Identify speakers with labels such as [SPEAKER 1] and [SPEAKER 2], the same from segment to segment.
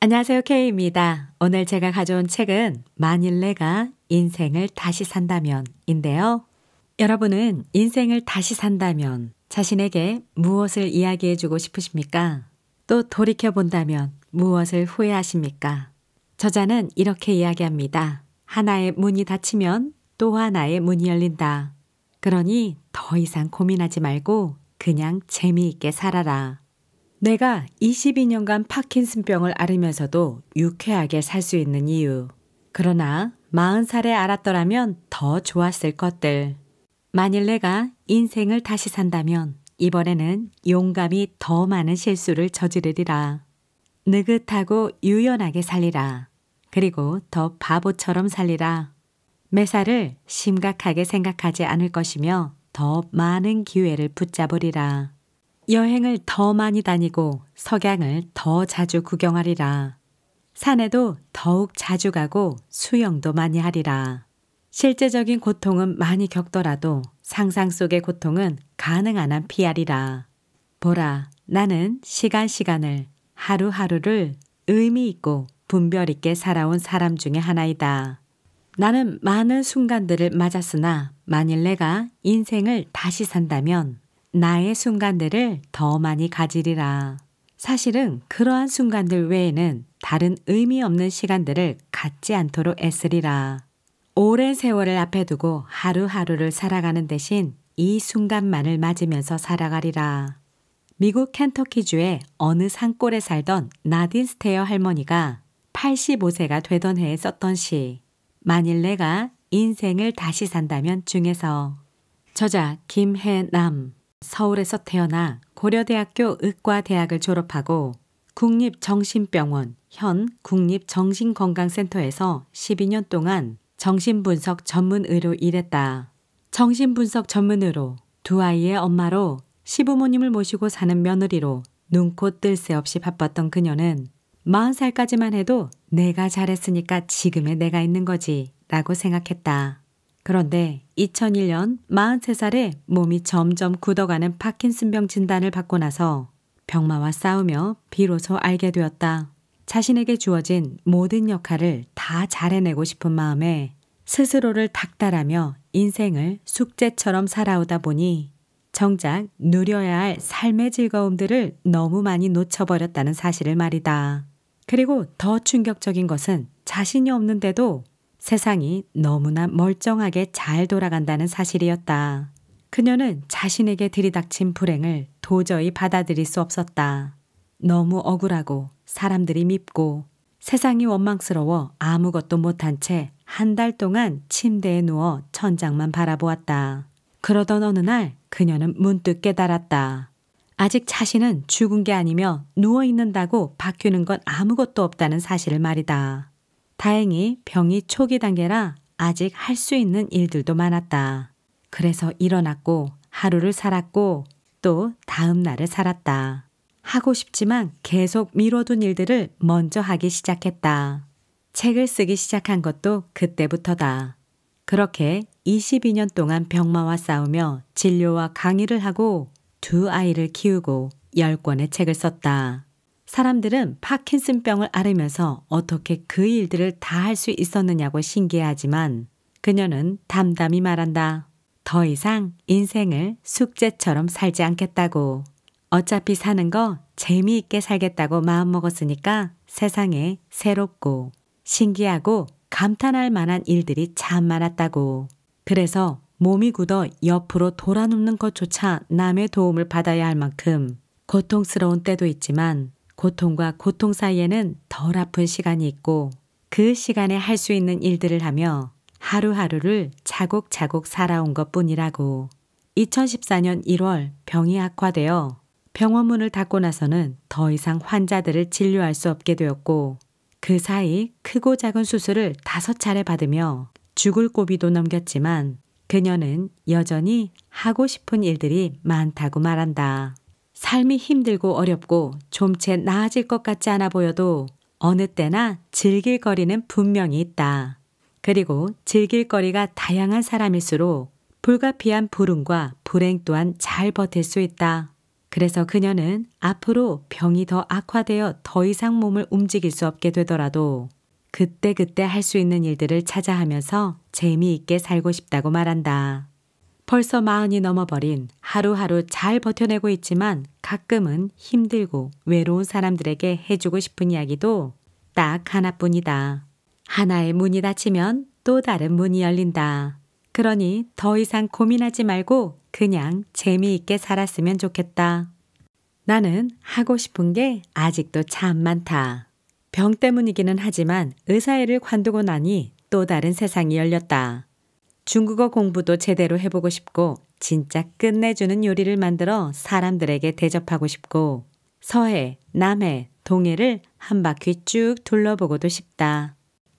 [SPEAKER 1] 안녕하세요. K입니다. 오늘 제가 가져온 책은 만일 내가 인생을 다시 산다면인데요. 여러분은 인생을 다시 산다면 자신에게 무엇을 이야기해주고 싶으십니까? 또 돌이켜본다면 무엇을 후회하십니까? 저자는 이렇게 이야기합니다. 하나의 문이 닫히면 또 하나의 문이 열린다. 그러니 더 이상 고민하지 말고 그냥 재미있게 살아라. 내가 22년간 파킨슨병을 앓으면서도 유쾌하게 살 수 있는 이유. 그러나 40살에 알았더라면 더 좋았을 것들. 만일 내가 인생을 다시 산다면 이번에는 용감히 더 많은 실수를 저지르리라. 느긋하고 유연하게 살리라. 그리고 더 바보처럼 살리라. 매사를 심각하게 생각하지 않을 것이며 더 많은 기회를 붙잡으리라. 여행을 더 많이 다니고 석양을 더 자주 구경하리라. 산에도 더욱 자주 가고 수영도 많이 하리라. 실제적인 고통은 많이 겪더라도 상상 속의 고통은 가능한 한 피하리라. 보라, 나는 시간을 하루하루를 의미 있고 분별 있게 살아온 사람 중에 하나이다. 나는 많은 순간들을 맞았으나 만일 내가 인생을 다시 산다면 나의 순간들을 더 많이 가지리라. 사실은 그러한 순간들 외에는 다른 의미 없는 시간들을 갖지 않도록 애쓰리라. 오랜 세월을 앞에 두고 하루하루를 살아가는 대신 이 순간만을 맞으면서 살아가리라. 미국 켄터키주의 어느 산골에 살던 나딘 스테어 할머니가 85세가 되던 해에 썼던 시 만일 내가 인생을 다시 산다면 중에서 저자 김해남 서울에서 태어나 고려대학교 의과대학을 졸업하고 국립정신병원 현 국립정신건강센터에서 12년 동안 정신분석 전문의로 일했다. 정신분석 전문의로 두 아이의 엄마로 시부모님을 모시고 사는 며느리로 눈코 뜰 새 없이 바빴던 그녀는 40살까지만 해도 내가 잘했으니까 지금의 내가 있는 거지 라고 생각했다. 그런데 2001년 43살에 몸이 점점 굳어가는 파킨슨병 진단을 받고 나서 병마와 싸우며 비로소 알게 되었다. 자신에게 주어진 모든 역할을 다 잘해내고 싶은 마음에 스스로를 닥달하며 인생을 숙제처럼 살아오다 보니 정작 누려야 할 삶의 즐거움들을 너무 많이 놓쳐버렸다는 사실을 말이다. 그리고 더 충격적인 것은 자신이 없는데도 세상이 너무나 멀쩡하게 잘 돌아간다는 사실이었다. 그녀는 자신에게 들이닥친 불행을 도저히 받아들일 수 없었다. 너무 억울하고 사람들이 밉고 세상이 원망스러워 아무것도 못한 채 한 달 동안 침대에 누워 천장만 바라보았다. 그러던 어느 날 그녀는 문득 깨달았다. 아직 자신은 죽은 게 아니며 누워있는다고 바뀌는 건 아무것도 없다는 사실을 말이다. 다행히 병이 초기 단계라 아직 할 수 있는 일들도 많았다. 그래서 일어났고 하루를 살았고 또 다음 날을 살았다. 하고 싶지만 계속 미뤄둔 일들을 먼저 하기 시작했다. 책을 쓰기 시작한 것도 그때부터다. 그렇게 22년 동안 병마와 싸우며 진료와 강의를 하고 두 아이를 키우고 10권의 책을 썼다. 사람들은 파킨슨병을 앓으면서 어떻게 그 일들을 다 할 수 있었느냐고 신기해하지만 그녀는 담담히 말한다. 더 이상 인생을 숙제처럼 살지 않겠다고. 어차피 사는 거 재미있게 살겠다고 마음먹었으니까 세상에 새롭고 신기하고 감탄할 만한 일들이 참 많았다고. 그래서 몸이 굳어 옆으로 돌아눕는 것조차 남의 도움을 받아야 할 만큼 고통스러운 때도 있지만 고통과 고통 사이에는 덜 아픈 시간이 있고 그 시간에 할 수 있는 일들을 하며 하루하루를 차곡차곡 살아온 것뿐이라고. 2014년 1월 병이 악화되어 병원 문을 닫고 나서는 더 이상 환자들을 진료할 수 없게 되었고 그 사이 크고 작은 수술을 5차례 받으며 죽을 고비도 넘겼지만 그녀는 여전히 하고 싶은 일들이 많다고 말한다. 삶이 힘들고 어렵고 좀 채 나아질 것 같지 않아 보여도 어느 때나 즐길 거리는 분명히 있다. 그리고 즐길 거리가 다양한 사람일수록 불가피한 불운과 불행 또한 잘 버틸 수 있다. 그래서 그녀는 앞으로 병이 더 악화되어 더 이상 몸을 움직일 수 없게 되더라도 그때그때 할 수 있는 일들을 찾아 하면서 재미있게 살고 싶다고 말한다. 벌써 40이 넘어버린 하루하루 잘 버텨내고 있지만 가끔은 힘들고 외로운 사람들에게 해주고 싶은 이야기도 딱 하나뿐이다. 하나의 문이 닫히면 또 다른 문이 열린다. 그러니 더 이상 고민하지 말고 그냥 재미있게 살았으면 좋겠다. 나는 하고 싶은 게 아직도 참 많다. 병 때문이기는 하지만 의사일을 관두고 나니 또 다른 세상이 열렸다. 중국어 공부도 제대로 해보고 싶고 진짜 끝내주는 요리를 만들어 사람들에게 대접하고 싶고 서해, 남해, 동해를 한 바퀴 쭉 둘러보고도 싶다.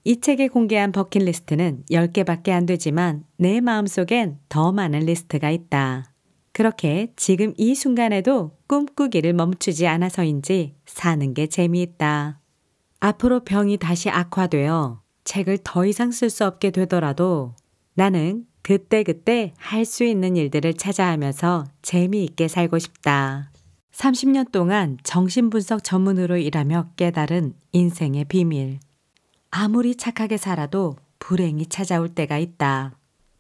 [SPEAKER 1] 이 책에 공개한 버킷리스트는 10개밖에 안 되지만 내 마음속엔 더 많은 리스트가 있다. 그렇게 지금 이 순간에도 꿈꾸기를 멈추지 않아서인지 사는 게 재미있다. 앞으로 병이 다시 악화되어 책을 더 이상 쓸 수 없게 되더라도 나는 그때그때 할 수 있는 일들을 찾아 하면서 재미있게 살고 싶다. 30년 동안 정신분석 전문으로 일하며 깨달은 인생의 비밀. 아무리 착하게 살아도 불행이 찾아올 때가 있다.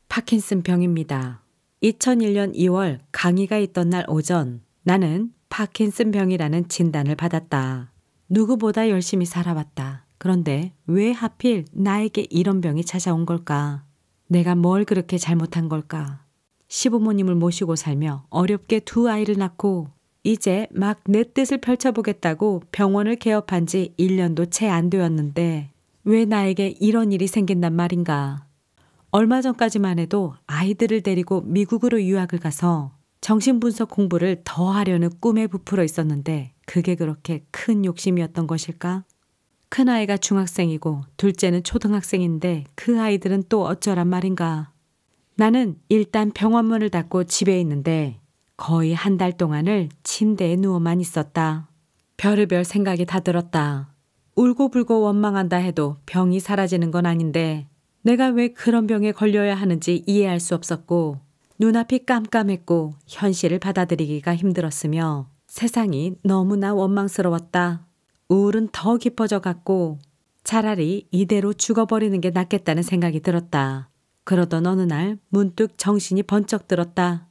[SPEAKER 1] 파킨슨 병입니다. 2001년 2월 강의가 있던 날 오전 나는 파킨슨 병이라는 진단을 받았다. 누구보다 열심히 살아왔다. 그런데 왜 하필 나에게 이런 병이 찾아온 걸까? 내가 뭘 그렇게 잘못한 걸까? 시부모님을 모시고 살며 어렵게 2아이를 낳고 이제 막 내 뜻을 펼쳐보겠다고 병원을 개업한 지 1년도 채 안 되었는데 왜 나에게 이런 일이 생긴단 말인가? 얼마 전까지만 해도 아이들을 데리고 미국으로 유학을 가서 정신분석 공부를 더 하려는 꿈에 부풀어 있었는데 그게 그렇게 큰 욕심이었던 것일까? 큰아이가 중학생이고 둘째는 초등학생인데 그 아이들은 또 어쩌란 말인가? 나는 일단 병원문을 닫고 집에 있는데 거의 한 달 동안을 침대에 누워만 있었다. 별의별 생각이 다 들었다. 울고불고 원망한다 해도 병이 사라지는 건 아닌데 내가 왜 그런 병에 걸려야 하는지 이해할 수 없었고 눈앞이 깜깜했고 현실을 받아들이기가 힘들었으며 세상이 너무나 원망스러웠다. 우울은 더 깊어져 갔고 차라리 이대로 죽어버리는 게 낫겠다는 생각이 들었다. 그러던 어느 날 문득 정신이 번쩍 들었다.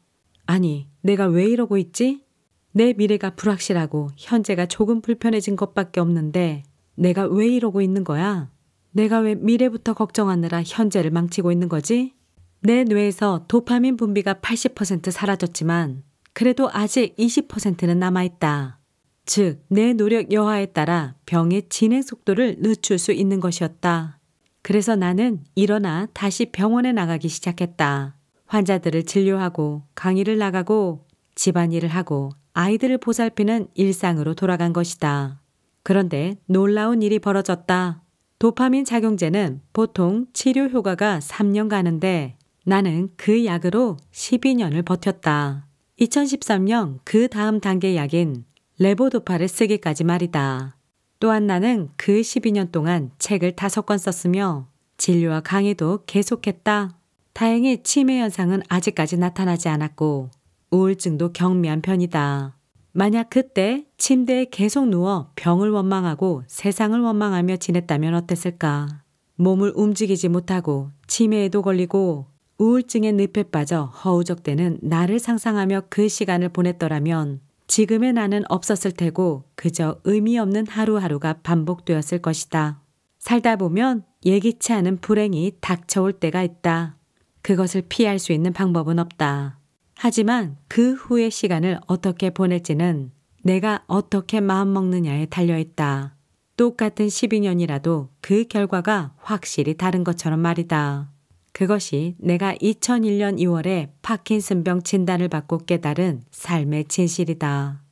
[SPEAKER 1] 아니, 내가 왜 이러고 있지? 내 미래가 불확실하고 현재가 조금 불편해진 것밖에 없는데 내가 왜 이러고 있는 거야? 내가 왜 미래부터 걱정하느라 현재를 망치고 있는 거지? 내 뇌에서 도파민 분비가 80% 사라졌지만 그래도 아직 20%는 남아있다. 즉, 내 노력 여하에 따라 병의 진행 속도를 늦출 수 있는 것이었다. 그래서 나는 일어나 다시 병원에 나가기 시작했다. 환자들을 진료하고 강의를 나가고 집안일을 하고 아이들을 보살피는 일상으로 돌아간 것이다. 그런데 놀라운 일이 벌어졌다. 도파민 작용제는 보통 치료 효과가 3년 가는데 나는 그 약으로 12년을 버텼다. 2013년 그 다음 단계 약인 레보도파를 쓰기까지 말이다. 또한 나는 그 12년 동안 책을 5권 썼으며 진료와 강의도 계속했다. 다행히 치매 현상은 아직까지 나타나지 않았고 우울증도 경미한 편이다. 만약 그때 침대에 계속 누워 병을 원망하고 세상을 원망하며 지냈다면 어땠을까? 몸을 움직이지 못하고 치매에도 걸리고 우울증의 늪에 빠져 허우적대는 나를 상상하며 그 시간을 보냈더라면 지금의 나는 없었을 테고 그저 의미 없는 하루하루가 반복되었을 것이다. 살다 보면 예기치 않은 불행이 닥쳐올 때가 있다. 그것을 피할 수 있는 방법은 없다. 하지만 그 후의 시간을 어떻게 보낼지는 내가 어떻게 마음먹느냐에 달려있다. 똑같은 12년이라도 그 결과가 확실히 다른 것처럼 말이다. 그것이 내가 2001년 2월에 파킨슨병 진단을 받고 깨달은 삶의 진실이다.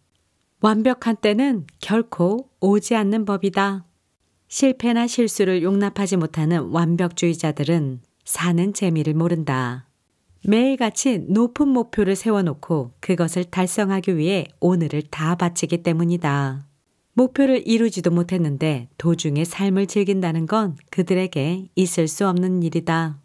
[SPEAKER 1] 완벽한 때는 결코 오지 않는 법이다. 실패나 실수를 용납하지 못하는 완벽주의자들은 사는 재미를 모른다. 매일같이 높은 목표를 세워놓고 그것을 달성하기 위해 오늘을 다 바치기 때문이다. 목표를 이루지도 못했는데 도중에 삶을 즐긴다는 건 그들에게 있을 수 없는 일이다.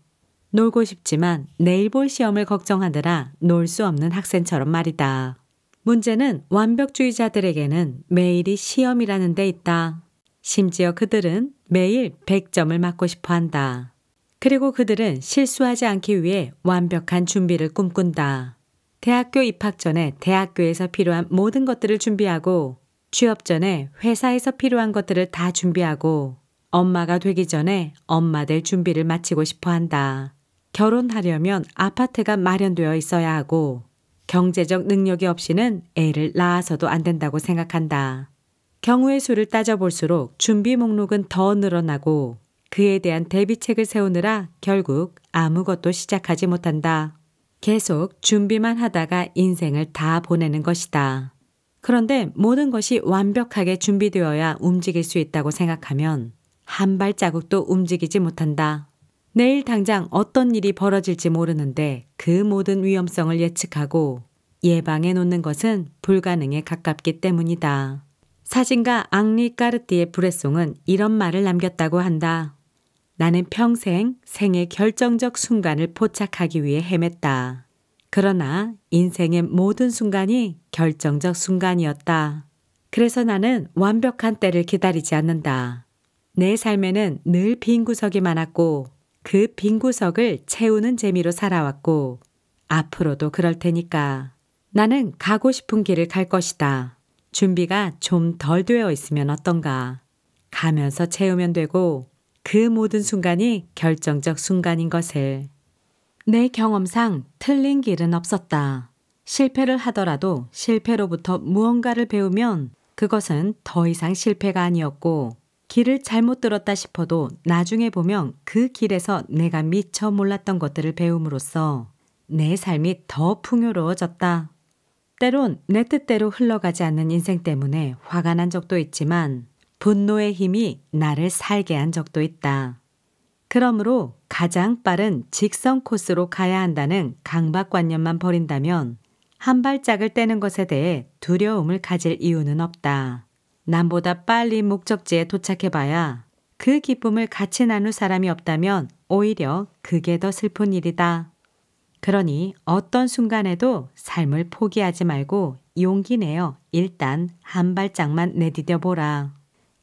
[SPEAKER 1] 놀고 싶지만 내일 볼 시험을 걱정하느라 놀 수 없는 학생처럼 말이다. 문제는 완벽주의자들에게는 매일이 시험이라는 데 있다. 심지어 그들은 매일 100점을 맞고 싶어 한다. 그리고 그들은 실수하지 않기 위해 완벽한 준비를 꿈꾼다. 대학교 입학 전에 대학교에서 필요한 모든 것들을 준비하고, 취업 전에 회사에서 필요한 것들을 다 준비하고, 엄마가 되기 전에 엄마 될 준비를 마치고 싶어 한다. 결혼하려면 아파트가 마련되어 있어야 하고, 경제적 능력이 없이는 애를 낳아서도 안 된다고 생각한다. 경우의 수를 따져볼수록 준비 목록은 더 늘어나고, 그에 대한 대비책을 세우느라 결국 아무것도 시작하지 못한다. 계속 준비만 하다가 인생을 다 보내는 것이다. 그런데 모든 것이 완벽하게 준비되어야 움직일 수 있다고 생각하면 한 발자국도 움직이지 못한다. 내일 당장 어떤 일이 벌어질지 모르는데 그 모든 위험성을 예측하고 예방해 놓는 것은 불가능에 가깝기 때문이다. 사진가 앙리 까르띠에 브레송은 이런 말을 남겼다고 한다. 나는 평생 생의 결정적 순간을 포착하기 위해 헤맸다. 그러나 인생의 모든 순간이 결정적 순간이었다. 그래서 나는 완벽한 때를 기다리지 않는다. 내 삶에는 늘 빈 구석이 많았고 그 빈 구석을 채우는 재미로 살아왔고 앞으로도 그럴 테니까 나는 가고 싶은 길을 갈 것이다. 준비가 좀 덜 되어 있으면 어떤가. 가면서 채우면 되고 그 모든 순간이 결정적 순간인 것을. 내 경험상 틀린 길은 없었다. 실패를 하더라도 실패로부터 무언가를 배우면 그것은 더 이상 실패가 아니었고 길을 잘못 들었다 싶어도 나중에 보면 그 길에서 내가 미처 몰랐던 것들을 배움으로써 내 삶이 더 풍요로워졌다. 때론 내 뜻대로 흘러가지 않는 인생 때문에 화가 난 적도 있지만 분노의 힘이 나를 살게 한 적도 있다. 그러므로 가장 빠른 직선 코스로 가야 한다는 강박관념만 버린다면 한 발짝을 떼는 것에 대해 두려움을 가질 이유는 없다. 남보다 빨리 목적지에 도착해봐야 그 기쁨을 같이 나눌 사람이 없다면 오히려 그게 더 슬픈 일이다. 그러니 어떤 순간에도 삶을 포기하지 말고 용기 내어 일단 한 발짝만 내디뎌보라.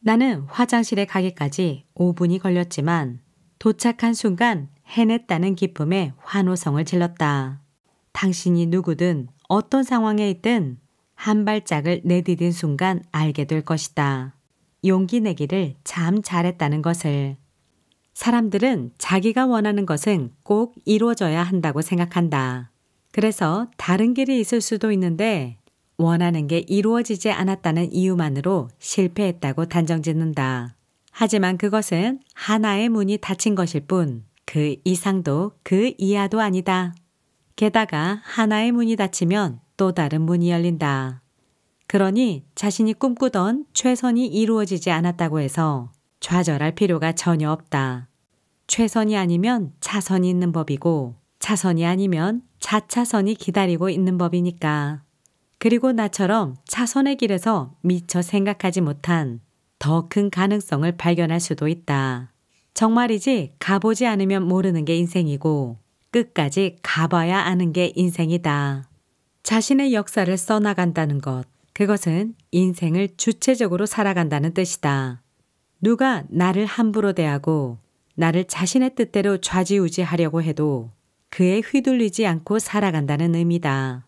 [SPEAKER 1] 나는 화장실에 가기까지 5분이 걸렸지만 도착한 순간 해냈다는 기쁨에 환호성을 질렀다. 당신이 누구든 어떤 상황에 있든 한 발짝을 내디딘 순간 알게 될 것이다. 용기 내기를 참 잘했다는 것을. 사람들은 자기가 원하는 것은 꼭 이루어져야 한다고 생각한다. 그래서 다른 길이 있을 수도 있는데 원하는 게 이루어지지 않았다는 이유만으로 실패했다고 단정짓는다. 하지만 그것은 하나의 문이 닫힌 것일 뿐 그 이상도 그 이하도 아니다. 게다가 하나의 문이 닫히면 또 다른 문이 열린다. 그러니 자신이 꿈꾸던 최선이 이루어지지 않았다고 해서 좌절할 필요가 전혀 없다. 최선이 아니면 차선이 있는 법이고 차선이 아니면 차차선이 기다리고 있는 법이니까. 그리고 나처럼 차선의 길에서 미처 생각하지 못한 더 큰 가능성을 발견할 수도 있다. 정말이지 가보지 않으면 모르는 게 인생이고 끝까지 가봐야 아는 게 인생이다. 자신의 역사를 써나간다는 것, 그것은 인생을 주체적으로 살아간다는 뜻이다. 누가 나를 함부로 대하고 나를 자신의 뜻대로 좌지우지하려고 해도 그에 휘둘리지 않고 살아간다는 의미다.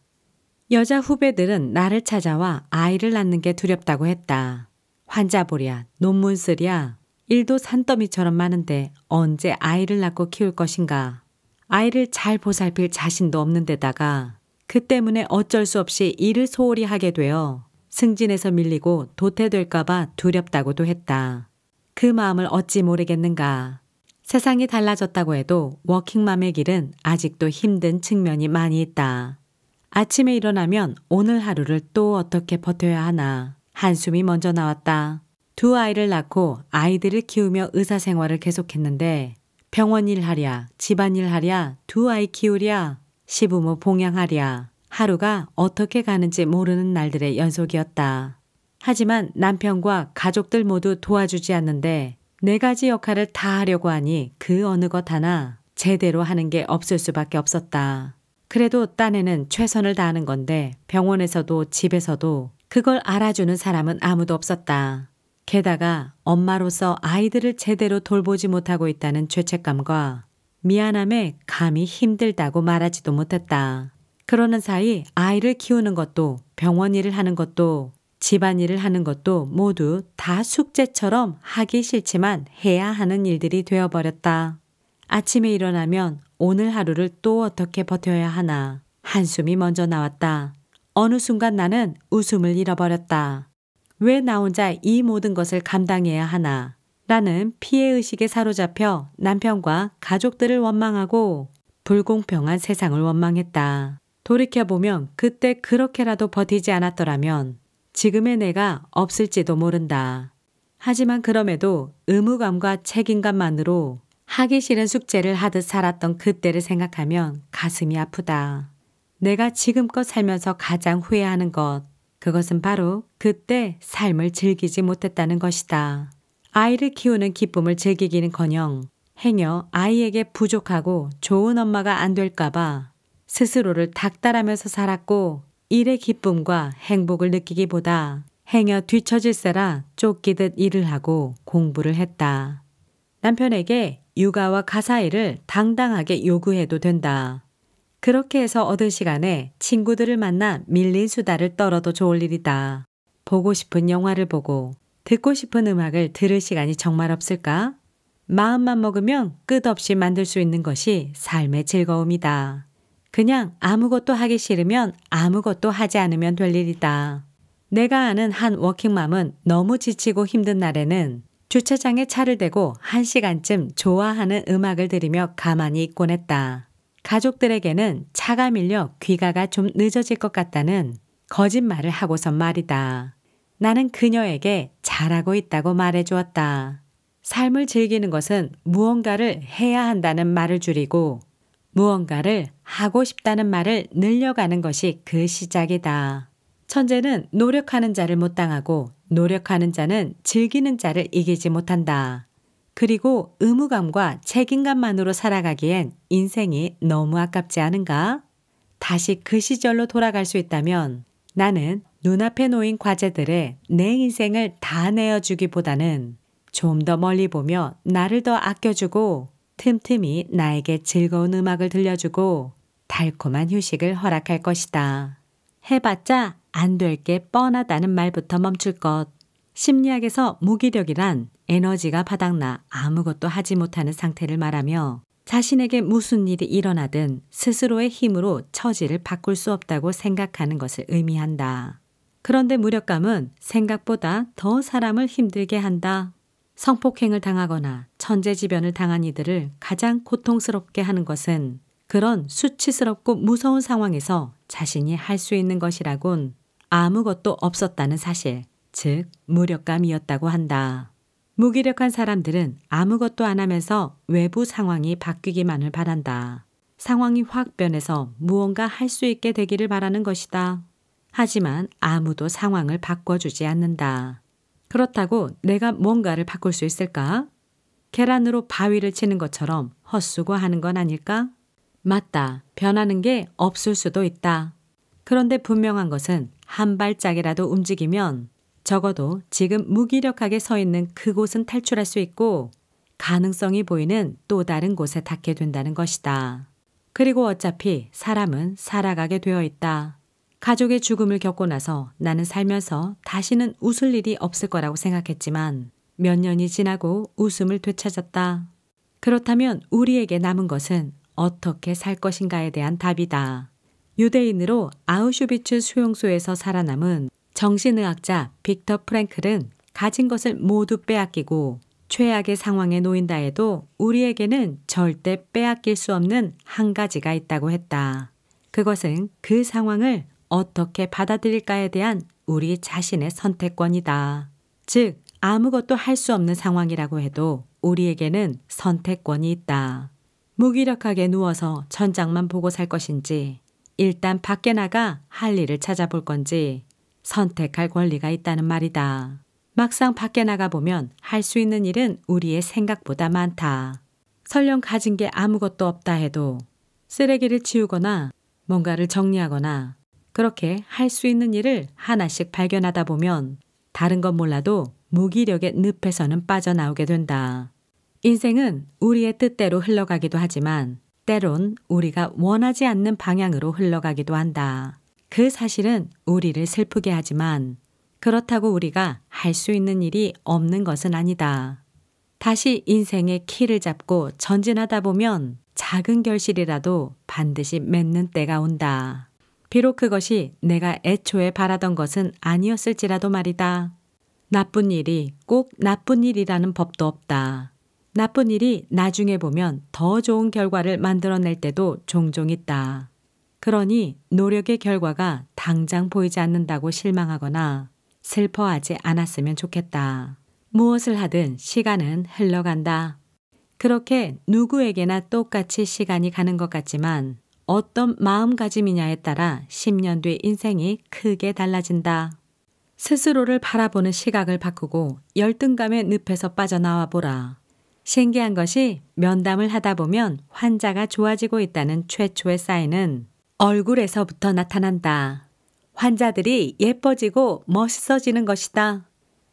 [SPEAKER 1] 여자 후배들은 나를 찾아와 아이를 낳는 게 두렵다고 했다. 환자보랴, 논문 쓰랴, 일도 산더미처럼 많은데 언제 아이를 낳고 키울 것인가. 아이를 잘 보살필 자신도 없는 데다가 그 때문에 어쩔 수 없이 일을 소홀히 하게 되어 승진에서 밀리고 도태될까봐 두렵다고도 했다. 그 마음을 어찌 모르겠는가. 세상이 달라졌다고 해도 워킹맘의 길은 아직도 힘든 측면이 많이 있다. 아침에 일어나면 오늘 하루를 또 어떻게 버텨야 하나. 한숨이 먼저 나왔다. 2 아이를 낳고 아이들을 키우며 의사생활을 계속했는데 병원 일 하랴, 집안일 하랴, 2 아이 키우랴, 시부모 봉양하랴. 하루가 어떻게 가는지 모르는 날들의 연속이었다. 하지만 남편과 가족들 모두 도와주지 않는데 4가지 역할을 다 하려고 하니 그 어느 것 하나 제대로 하는 게 없을 수밖에 없었다. 그래도 딴에는 최선을 다하는 건데 병원에서도 집에서도 그걸 알아주는 사람은 아무도 없었다. 게다가 엄마로서 아이들을 제대로 돌보지 못하고 있다는 죄책감과 미안함에 감히 힘들다고 말하지도 못했다. 그러는 사이 아이를 키우는 것도 병원 일을 하는 것도 집안일을 하는 것도 모두 다 숙제처럼 하기 싫지만 해야 하는 일들이 되어버렸다. 아침에 일어나면 오늘 하루를 또 어떻게 버텨야 하나 한숨이 먼저 나왔다. 어느 순간 나는 웃음을 잃어버렸다. 왜 나 혼자 이 모든 것을 감당해야 하나? 라는 피해의식에 사로잡혀 남편과 가족들을 원망하고 불공평한 세상을 원망했다. 돌이켜보면 그때 그렇게라도 버티지 않았더라면 지금의 내가 없을지도 모른다. 하지만 그럼에도 의무감과 책임감만으로 하기 싫은 숙제를 하듯 살았던 그때를 생각하면 가슴이 아프다. 내가 지금껏 살면서 가장 후회하는 것, 그것은 바로 그때 삶을 즐기지 못했다는 것이다. 아이를 키우는 기쁨을 즐기기는커녕 행여 아이에게 부족하고 좋은 엄마가 안 될까봐 스스로를 닥달하면서 살았고 일의 기쁨과 행복을 느끼기보다 행여 뒤처질세라 쫓기듯 일을 하고 공부를 했다. 남편에게 육아와 가사일을 당당하게 요구해도 된다. 그렇게 해서 얻은 시간에 친구들을 만나 밀린 수다를 떨어도 좋을 일이다. 보고 싶은 영화를 보고 듣고 싶은 음악을 들을 시간이 정말 없을까? 마음만 먹으면 끝없이 만들 수 있는 것이 삶의 즐거움이다. 그냥 아무것도 하기 싫으면 아무것도 하지 않으면 될 일이다. 내가 아는 한 워킹맘은 너무 지치고 힘든 날에는 주차장에 차를 대고 1시간쯤 좋아하는 음악을 들으며 가만히 있곤 했다. 가족들에게는 차가 밀려 귀가가 좀 늦어질 것 같다는 거짓말을 하고선 말이다. 나는 그녀에게 잘하고 있다고 말해주었다. 삶을 즐기는 것은 무언가를 해야 한다는 말을 줄이고 무언가를 하고 싶다는 말을 늘려가는 것이 그 시작이다. 천재는 노력하는 자를 못 당하고 노력하는 자는 즐기는 자를 이기지 못한다. 그리고 의무감과 책임감만으로 살아가기엔 인생이 너무 아깝지 않은가? 다시 그 시절로 돌아갈 수 있다면 나는 눈앞에 놓인 과제들에 내 인생을 다 내어주기보다는 좀 더 멀리 보며 나를 더 아껴주고 틈틈이 나에게 즐거운 음악을 들려주고 달콤한 휴식을 허락할 것이다. 해봤자 안 될 게 뻔하다는 말부터 멈출 것. 심리학에서 무기력이란 에너지가 바닥나 아무것도 하지 못하는 상태를 말하며 자신에게 무슨 일이 일어나든 스스로의 힘으로 처지를 바꿀 수 없다고 생각하는 것을 의미한다. 그런데 무력감은 생각보다 더 사람을 힘들게 한다. 성폭행을 당하거나 천재지변을 당한 이들을 가장 고통스럽게 하는 것은 그런 수치스럽고 무서운 상황에서 자신이 할 수 있는 것이라곤 아무것도 없었다는 사실, 즉 무력감이었다고 한다. 무기력한 사람들은 아무것도 안 하면서 외부 상황이 바뀌기만을 바란다. 상황이 확 변해서 무언가 할 수 있게 되기를 바라는 것이다. 하지만 아무도 상황을 바꿔주지 않는다. 그렇다고 내가 뭔가를 바꿀 수 있을까? 계란으로 바위를 치는 것처럼 헛수고하는 건 아닐까? 맞다. 변하는 게 없을 수도 있다. 그런데 분명한 것은 한 발짝이라도 움직이면 적어도 지금 무기력하게 서 있는 그곳은 탈출할 수 있고 가능성이 보이는 또 다른 곳에 닿게 된다는 것이다. 그리고 어차피 사람은 살아가게 되어 있다. 가족의 죽음을 겪고 나서 나는 살면서 다시는 웃을 일이 없을 거라고 생각했지만 몇 년이 지나고 웃음을 되찾았다. 그렇다면 우리에게 남은 것은 어떻게 살 것인가에 대한 답이다. 유대인으로 아우슈비츠 수용소에서 살아남은 정신의학자 빅터 프랭클은 가진 것을 모두 빼앗기고 최악의 상황에 놓인다 해도 우리에게는 절대 빼앗길 수 없는 한 가지가 있다고 했다. 그것은 그 상황을 어떻게 받아들일까에 대한 우리 자신의 선택권이다. 즉, 아무것도 할 수 없는 상황이라고 해도 우리에게는 선택권이 있다. 무기력하게 누워서 천장만 보고 살 것인지, 일단 밖에 나가 할 일을 찾아볼 건지 선택할 권리가 있다는 말이다. 막상 밖에 나가보면 할 수 있는 일은 우리의 생각보다 많다. 설령 가진 게 아무것도 없다 해도 쓰레기를 치우거나 뭔가를 정리하거나 그렇게 할 수 있는 일을 하나씩 발견하다 보면 다른 건 몰라도 무기력의 늪에서는 빠져나오게 된다. 인생은 우리의 뜻대로 흘러가기도 하지만 때론 우리가 원하지 않는 방향으로 흘러가기도 한다. 그 사실은 우리를 슬프게 하지만 그렇다고 우리가 할 수 있는 일이 없는 것은 아니다. 다시 인생의 키를 잡고 전진하다 보면 작은 결실이라도 반드시 맺는 때가 온다. 비록 그것이 내가 애초에 바라던 것은 아니었을지라도 말이다. 나쁜 일이 꼭 나쁜 일이라는 법도 없다. 나쁜 일이 나중에 보면 더 좋은 결과를 만들어낼 때도 종종 있다. 그러니 노력의 결과가 당장 보이지 않는다고 실망하거나 슬퍼하지 않았으면 좋겠다. 무엇을 하든 시간은 흘러간다. 그렇게 누구에게나 똑같이 시간이 가는 것 같지만 어떤 마음가짐이냐에 따라 10년 뒤 인생이 크게 달라진다. 스스로를 바라보는 시각을 바꾸고 열등감의 늪에서 빠져나와 보라. 신기한 것이 면담을 하다 보면 환자가 좋아지고 있다는 최초의 사인은 얼굴에서부터 나타난다. 환자들이 예뻐지고 멋있어지는 것이다.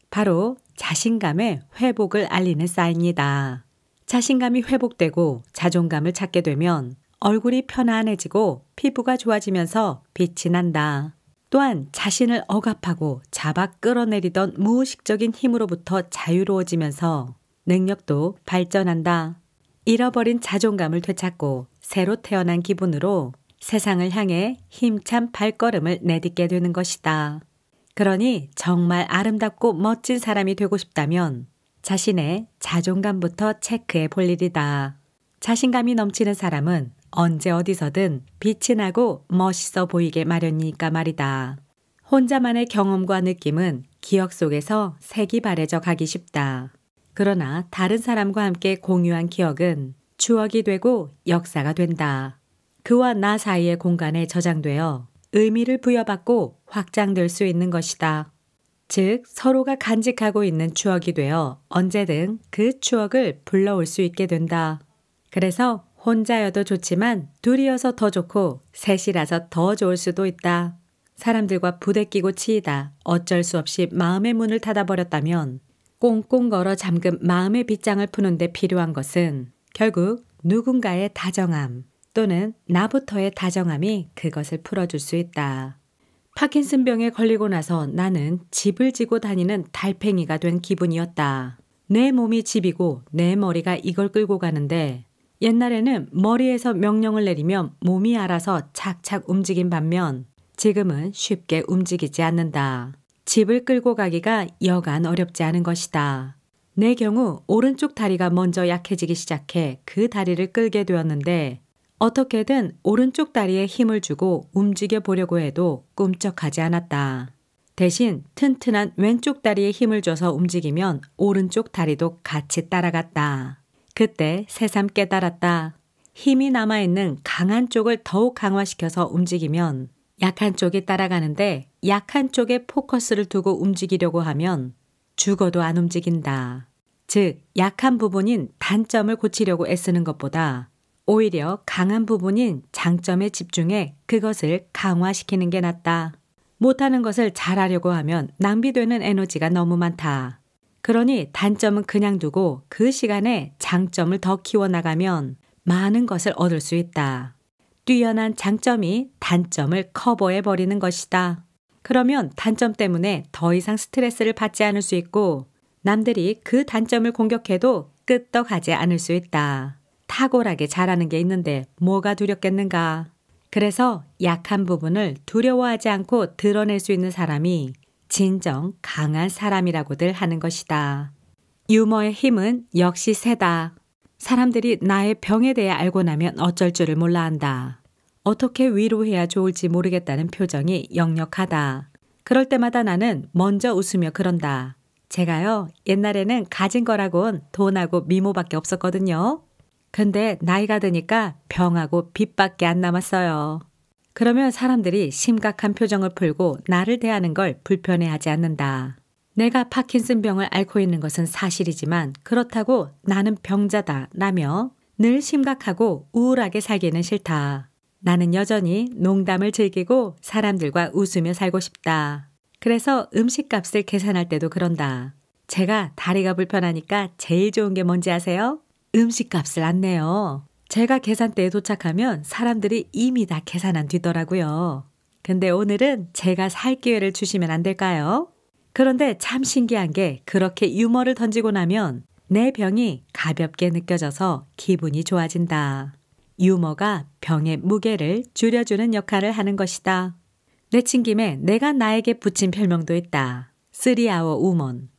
[SPEAKER 1] 바로 자신감의 회복을 알리는 사인이다. 자신감이 회복되고 자존감을 찾게 되면 얼굴이 편안해지고 피부가 좋아지면서 빛이 난다. 또한 자신을 억압하고 잡아 끌어내리던 무의식적인 힘으로부터 자유로워지면서 능력도 발전한다. 잃어버린 자존감을 되찾고 새로 태어난 기분으로 세상을 향해 힘찬 발걸음을 내딛게 되는 것이다. 그러니 정말 아름답고 멋진 사람이 되고 싶다면 자신의 자존감부터 체크해 볼 일이다. 자신감이 넘치는 사람은 언제 어디서든 빛이 나고 멋있어 보이게 마련이니까 말이다. 혼자만의 경험과 느낌은 기억 속에서 색이 바래져 가기 쉽다. 그러나 다른 사람과 함께 공유한 기억은 추억이 되고 역사가 된다. 그와 나 사이의 공간에 저장되어 의미를 부여받고 확장될 수 있는 것이다. 즉 서로가 간직하고 있는 추억이 되어 언제든 그 추억을 불러올 수 있게 된다. 그래서 혼자여도 좋지만 둘이어서 더 좋고 셋이라서 더 좋을 수도 있다. 사람들과 부대끼고 치이다 어쩔 수 없이 마음의 문을 닫아버렸다면 꽁꽁 걸어 잠근 마음의 빗장을 푸는 데 필요한 것은 결국 누군가의 다정함 또는 나부터의 다정함이 그것을 풀어줄 수 있다. 파킨슨병에 걸리고 나서 나는 집을 지고 다니는 달팽이가 된 기분이었다. 내 몸이 집이고 내 머리가 이걸 끌고 가는데 옛날에는 머리에서 명령을 내리면 몸이 알아서 착착 움직인 반면 지금은 쉽게 움직이지 않는다. 집을 끌고 가기가 여간 어렵지 않은 것이다. 내 경우 오른쪽 다리가 먼저 약해지기 시작해 그 다리를 끌게 되었는데 어떻게든 오른쪽 다리에 힘을 주고 움직여 보려고 해도 꿈쩍하지 않았다. 대신 튼튼한 왼쪽 다리에 힘을 줘서 움직이면 오른쪽 다리도 같이 따라갔다. 그때 새삼 깨달았다. 힘이 남아있는 강한 쪽을 더욱 강화시켜서 움직이면 약한 쪽이 따라가는데 약한 쪽에 포커스를 두고 움직이려고 하면 죽어도 안 움직인다. 즉 약한 부분인 단점을 고치려고 애쓰는 것보다 오히려 강한 부분인 장점에 집중해 그것을 강화시키는 게 낫다. 못하는 것을 잘하려고 하면 낭비되는 에너지가 너무 많다. 그러니 단점은 그냥 두고 그 시간에 장점을 더 키워나가면 많은 것을 얻을 수 있다. 뛰어난 장점이 단점을 커버해버리는 것이다. 그러면 단점 때문에 더 이상 스트레스를 받지 않을 수 있고 남들이 그 단점을 공격해도 끄떡하지 않을 수 있다. 탁월하게 잘하는 게 있는데 뭐가 두렵겠는가. 그래서 약한 부분을 두려워하지 않고 드러낼 수 있는 사람이 진정 강한 사람이라고들 하는 것이다. 유머의 힘은 역시 세다. 사람들이 나의 병에 대해 알고 나면 어쩔 줄을 몰라 한다. 어떻게 위로해야 좋을지 모르겠다는 표정이 역력하다. 그럴 때마다 나는 먼저 웃으며 그런다. 제가요, 옛날에는 가진 거라곤 돈하고 미모밖에 없었거든요. 근데 나이가 드니까 병하고 빚밖에 안 남았어요. 그러면 사람들이 심각한 표정을 풀고 나를 대하는 걸 불편해하지 않는다. 내가 파킨슨병을 앓고 있는 것은 사실이지만 그렇다고 나는 병자다 라며 늘 심각하고 우울하게 살기는 싫다. 나는 여전히 농담을 즐기고 사람들과 웃으며 살고 싶다. 그래서 음식값을 계산할 때도 그런다. 제가 다리가 불편하니까 제일 좋은 게 뭔지 아세요? 음식값을 안 내요. 제가 계산대에 도착하면 사람들이 이미 다 계산한 뒤더라고요. 근데 오늘은 제가 살 기회를 주시면 안 될까요? 그런데 참 신기한 게 그렇게 유머를 던지고 나면 내 병이 가볍게 느껴져서 기분이 좋아진다. 유머가 병의 무게를 줄여주는 역할을 하는 것이다. 내친 김에 내가 나에게 붙인 별명도 있다. 3아워 우먼.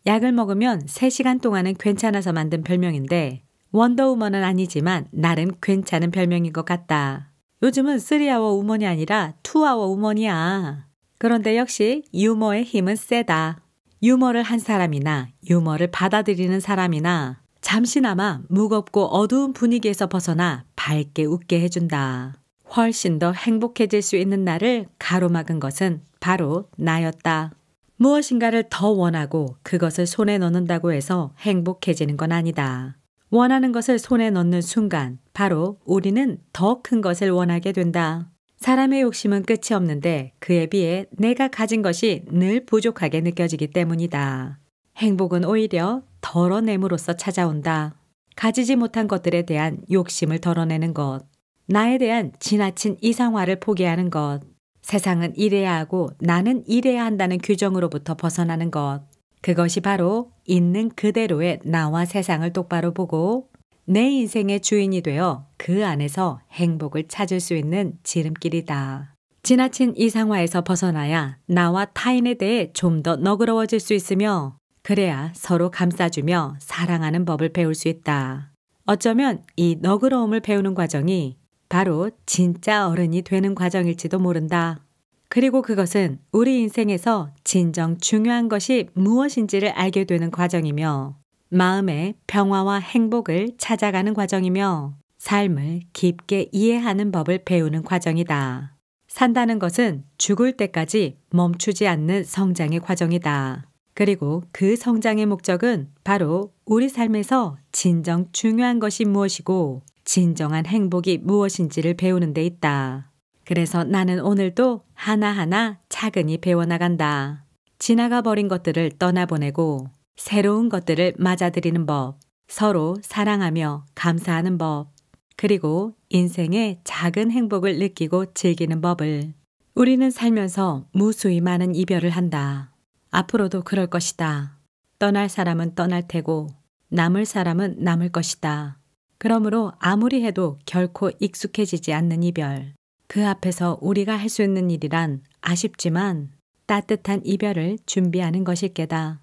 [SPEAKER 1] 약을 먹으면 3시간 동안은 괜찮아서 만든 별명인데 원더우먼은 아니지만 나름 괜찮은 별명인 것 같다. 요즘은 3아워 우먼이 아니라 2아워 우먼이야. 그런데 역시 유머의 힘은 세다. 유머를 한 사람이나 유머를 받아들이는 사람이나 잠시나마 무겁고 어두운 분위기에서 벗어나 밝게 웃게 해준다. 훨씬 더 행복해질 수 있는 나를 가로막은 것은 바로 나였다. 무엇인가를 더 원하고 그것을 손에 넣는다고 해서 행복해지는 건 아니다. 원하는 것을 손에 넣는 순간 바로 우리는 더 큰 것을 원하게 된다. 사람의 욕심은 끝이 없는데 그에 비해 내가 가진 것이 늘 부족하게 느껴지기 때문이다. 행복은 오히려 덜어냄으로써 찾아온다. 가지지 못한 것들에 대한 욕심을 덜어내는 것. 나에 대한 지나친 이상화를 포기하는 것. 세상은 이래야 하고 나는 이래야 한다는 규정으로부터 벗어나는 것. 그것이 바로 있는 그대로의 나와 세상을 똑바로 보고 내 인생의 주인이 되어 그 안에서 행복을 찾을 수 있는 지름길이다. 지나친 이상화에서 벗어나야 나와 타인에 대해 좀 더 너그러워질 수 있으며 그래야 서로 감싸주며 사랑하는 법을 배울 수 있다. 어쩌면 이 너그러움을 배우는 과정이 바로 진짜 어른이 되는 과정일지도 모른다. 그리고 그것은 우리 인생에서 진정 중요한 것이 무엇인지를 알게 되는 과정이며 마음의 평화와 행복을 찾아가는 과정이며 삶을 깊게 이해하는 법을 배우는 과정이다. 산다는 것은 죽을 때까지 멈추지 않는 성장의 과정이다. 그리고 그 성장의 목적은 바로 우리 삶에서 진정 중요한 것이 무엇이고 진정한 행복이 무엇인지를 배우는 데 있다. 그래서 나는 오늘도 하나하나 차근히 배워나간다. 지나가 버린 것들을 떠나보내고 새로운 것들을 맞아들이는 법, 서로 사랑하며 감사하는 법, 그리고 인생의 작은 행복을 느끼고 즐기는 법을. 우리는 살면서 무수히 많은 이별을 한다. 앞으로도 그럴 것이다. 떠날 사람은 떠날 테고 남을 사람은 남을 것이다. 그러므로 아무리 해도 결코 익숙해지지 않는 이별. 그 앞에서 우리가 할 수 있는 일이란 아쉽지만 따뜻한 이별을 준비하는 것일 게다.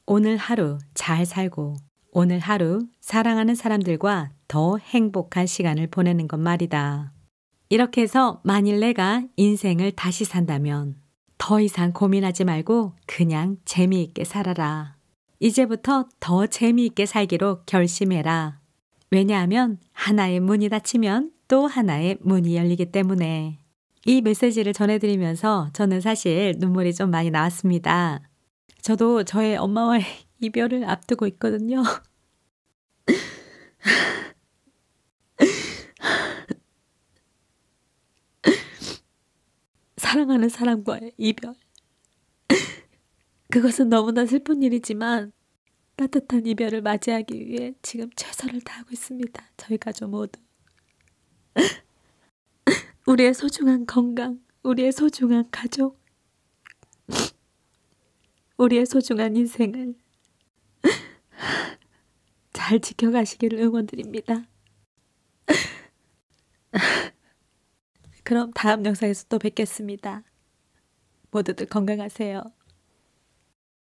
[SPEAKER 1] 오늘 하루 잘 살고 오늘 하루 사랑하는 사람들과 더 행복한 시간을 보내는 것 말이다. 이렇게 해서 만일 내가 인생을 다시 산다면 더 이상 고민하지 말고 그냥 재미있게 살아라. 이제부터 더 재미있게 살기로 결심해라. 왜냐하면 하나의 문이 닫히면 또 하나의 문이 열리기 때문에. 이 메시지를 전해드리면서 저는 사실 눈물이 좀 많이 나왔습니다. 저도 저의 엄마와의 이별을 앞두고 있거든요. 사랑하는 사람과의 이별. 그것은 너무나 슬픈 일이지만 따뜻한 이별을 맞이하기 위해 지금 최선을 다하고 있습니다. 저희 가족 모두. 우리의 소중한 건강, 우리의 소중한 가족, 우리의 소중한 인생을 잘 지켜가시기를 응원드립니다. 그럼 다음 영상에서 또 뵙겠습니다. 모두들 건강하세요.